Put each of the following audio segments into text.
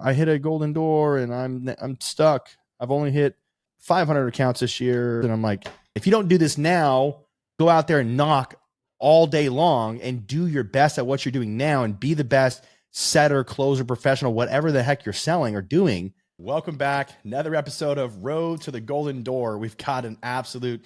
I hit a golden door and I'm stuck. I've only hit 500 accounts this year. And I'm like, if you don't do this now, go out there and knock all day long and do your best at what you're doing now and be the best setter, closer, professional, whatever the heck you're selling or doing. Welcome back. Another episode of Road to the Golden Door. We've got an absolute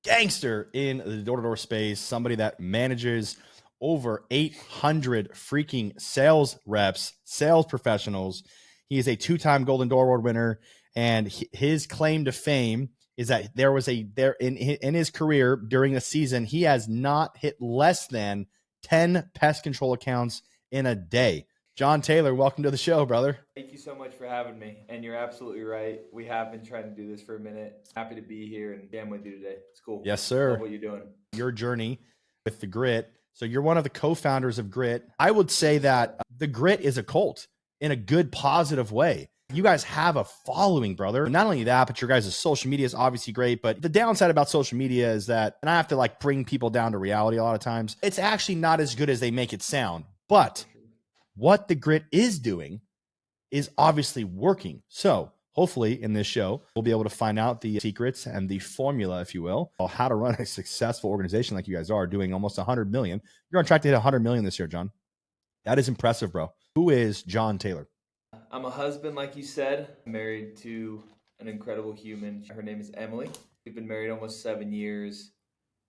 gangster in the door-to-door space, somebody that manages over 800 freaking sales reps, sales professionals. He is a two-time Golden Door Award winner, and his claim to fame is that in his career during the season, he has not hit less than 10 pest control accounts in a day. John Taylor, welcome to the show, brother. Thank you so much for having me. And you're absolutely right. We have been trying to do this for a minute. Happy to be here and jam with you today. It's cool. Yes, sir. Love what you're doing. Your journey with the Grit. So you're one of the co-founders of Grit. I would say that the Grit is a cult in a good, positive way. You guys have a following, brother. Not only that, but your guys' social media is obviously great. But the downside about social media is that, and I have to bring people down to reality a lot of times, it's actually not as good as they make it sound. But what the Grit is doing is obviously working. So hopefully in this show, we'll be able to find out the secrets and the formula, if you will, of how to run a successful organization like you guys are, doing almost 100 million. You're on track to hit 100 million this year, John. That is impressive, bro. Who is John Taylor? I'm a husband, like you said, married to an incredible human. Her name is Emily. We've been married almost 7 years.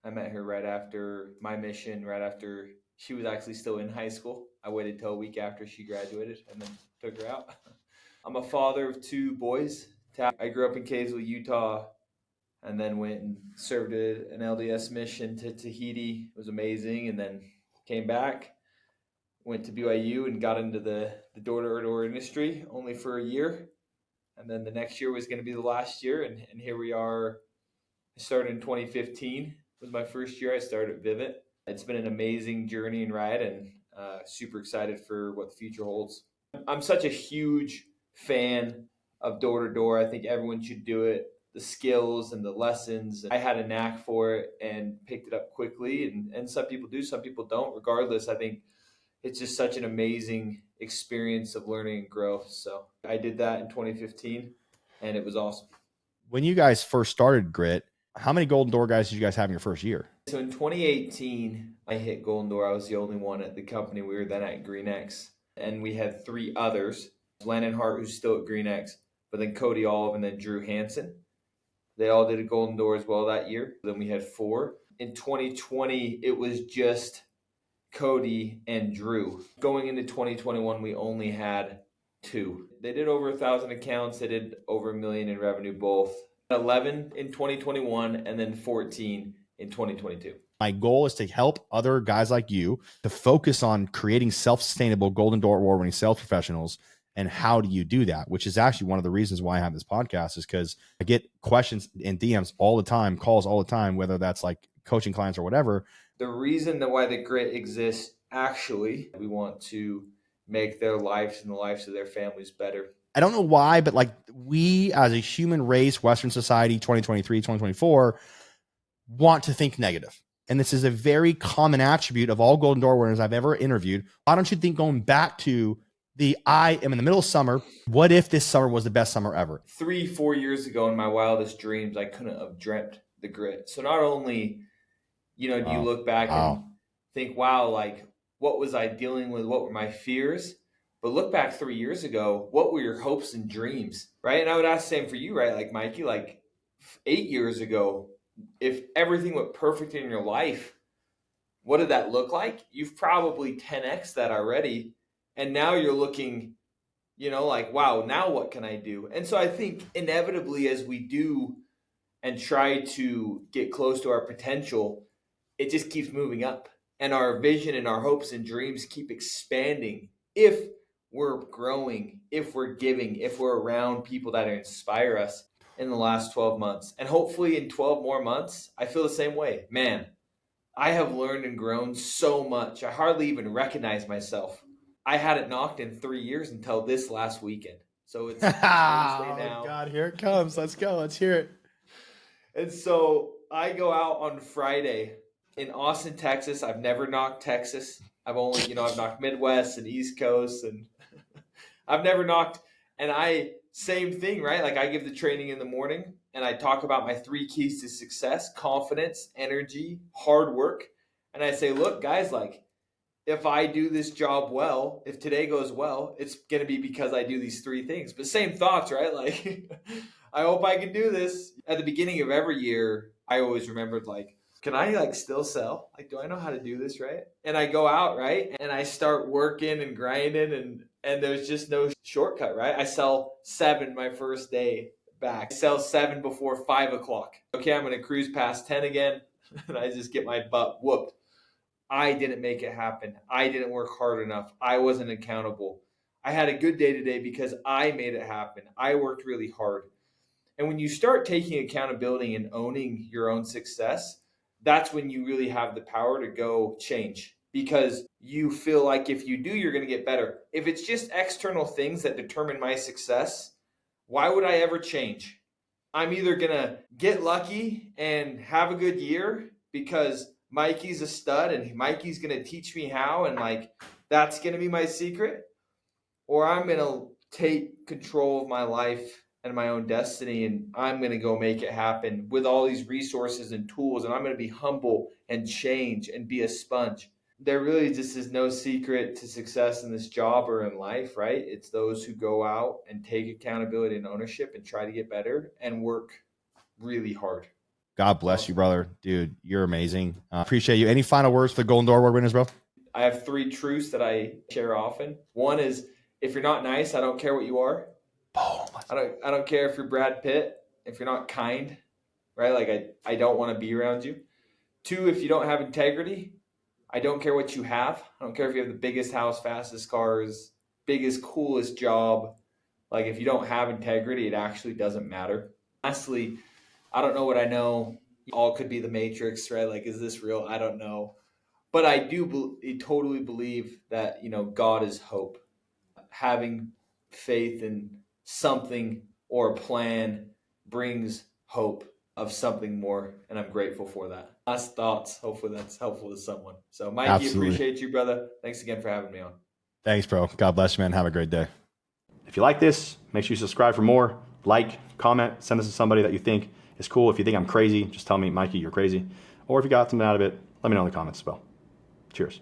I met her right after my mission, right after she was actually still in high school. I waited till a week after she graduated and then took her out. I'm a father of 2 boys. I grew up in Kaysville, Utah, and then went and served an LDS mission to Tahiti. It was amazing. And then came back, went to BYU and got into the door-to-door industry only for a year. And then the next year was going to be the last year. And here we are. I started in 2015. It was my first year. I started at Vivint. It's been an amazing journey and ride, and super excited for what the future holds. I'm such a huge fan of door-to-door. I think everyone should do it. The skills and the lessons. I had a knack for it and picked it up quickly, and some people do, some people don't. Regardless, I think it's just such an amazing experience of learning and growth. So I did that in 2015, and it was awesome. When you guys first started Grit, how many Golden Door guys did you guys have in your first year? So in 2018, I hit Golden Door. I was the only one at the company. We were then at GreenX, and we had 3 others. Landon Hart, who's still at GreenX, but then Cody Olive and then Drew Hansen. They all did a Golden Door as well that year. Then we had 4. In 2020, it was just Cody and Drew. Going into 2021, we only had 2. They did over 1,000 accounts. They did over $1 million in revenue both. 11 in 2021 and then 14 in 2022. My goal is to help other guys like you to focus on creating self-sustainable Golden Door Award-winning sales professionals. And how do you do that? Which is actually one of the reasons why I have this podcast, is because I get questions in DMs all the time, calls all the time, whether that's like coaching clients or whatever. The reason that why the Grit exists, actually, we want to make their lives and the lives of their families better. I don't know why, but we as a human race, Western society, 2023, 2024, want to think negative. And this is a very common attribute of all Golden Door winners I've ever interviewed. Why don't you think going back to I am in the middle of summer, what if this summer was the best summer ever? 3-4 years ago in my wildest dreams, I couldn't have dreamt the Grit. So not only, do you look back and think, wow, what was I dealing with? What were my fears? But look back 3 years ago, what were your hopes and dreams, right? And I would ask the same for you, right? Like Mikey, 8 years ago, if everything went perfect in your life, what did that look like? You've probably 10x that already. And now you're looking, wow, now what can I do? And so I think inevitably as we do and try to get close to our potential, it just keeps moving up. And our vision and our hopes and dreams keep expanding if we're growing, if we're giving, if we're around people that inspire us in the last 12 months. And hopefully in 12 more months, I feel the same way. Man, I have learned and grown so much. I hardly even recognize myself. I hadn't knocked in 3 years until this last weekend. So it's Wednesday now. Oh, God, here it comes. Let's go. Let's hear it. And so I go out on Friday in Austin, Texas. I've never knocked Texas. I've only, I've knocked Midwest and East Coast, and I've never knocked. And same thing, right? Like I give the training in the morning and I talk about my 3 keys to success: confidence, energy, hard work. And I say, look, guys, like if I do this job well, if today goes well, it's going to be because I do these 3 things. But same thoughts, right? Like, I hope I can do this. At the beginning of every year, I always remembered, like, can I like still sell? Like, do I know how to do this, right? And I go out, right? And I start working and grinding, and there's just no shortcut, right? I sell 7 my first day back. I sell 7 before 5 o'clock. Okay, I'm going to cruise past 10 again, and I just get my butt whooped. I didn't make it happen. I didn't work hard enough. I wasn't accountable. I had a good day today because I made it happen. I worked really hard. And when you start taking accountability and owning your own success, that's when you really have the power to go change, because you feel like if you do, you're going to get better. If it's just external things that determine my success, why would I ever change? I'm either going to get lucky and have a good year because Mikey's a stud and Mikey's going to teach me how, and like that's going to be my secret, or I'm going to take control of my life and my own destiny, and I'm going to go make it happen with all these resources and tools, and I'm going to be humble and change and be a sponge. There really just is no secret to success in this job or in life, right? It's those who go out and take accountability and ownership and try to get better and work really hard. God bless you, brother. Dude, you're amazing. Appreciate you. Any final words for the Golden Door Award winners, bro? I have 3 truths that I share often. One is, if you're not nice, I don't care what you are. I don't care if you're Brad Pitt, if you're not kind, right? Like I don't want to be around you. 2, if you don't have integrity, I don't care what you have. I don't care if you have the biggest house, fastest cars, biggest, coolest job. Like if you don't have integrity, it actually doesn't matter. Lastly, I don't know what I know. All could be the Matrix, right? Like, is this real? I don't know. But I do totally believe that, God is hope. Having faith in something or a plan brings hope of something more, and I'm grateful for that. Last thoughts. Hopefully that's helpful to someone. So, Mikey, Absolutely. Appreciate you, brother. Thanks again for having me on. Thanks, bro. God bless you, man. Have a great day. If you like this, make sure you subscribe for more. Like, comment, send this to somebody that you think is cool. If you think I'm crazy, just tell me, Mikey, you're crazy. Or if you got something out of it, let me know in the comments as well. Cheers.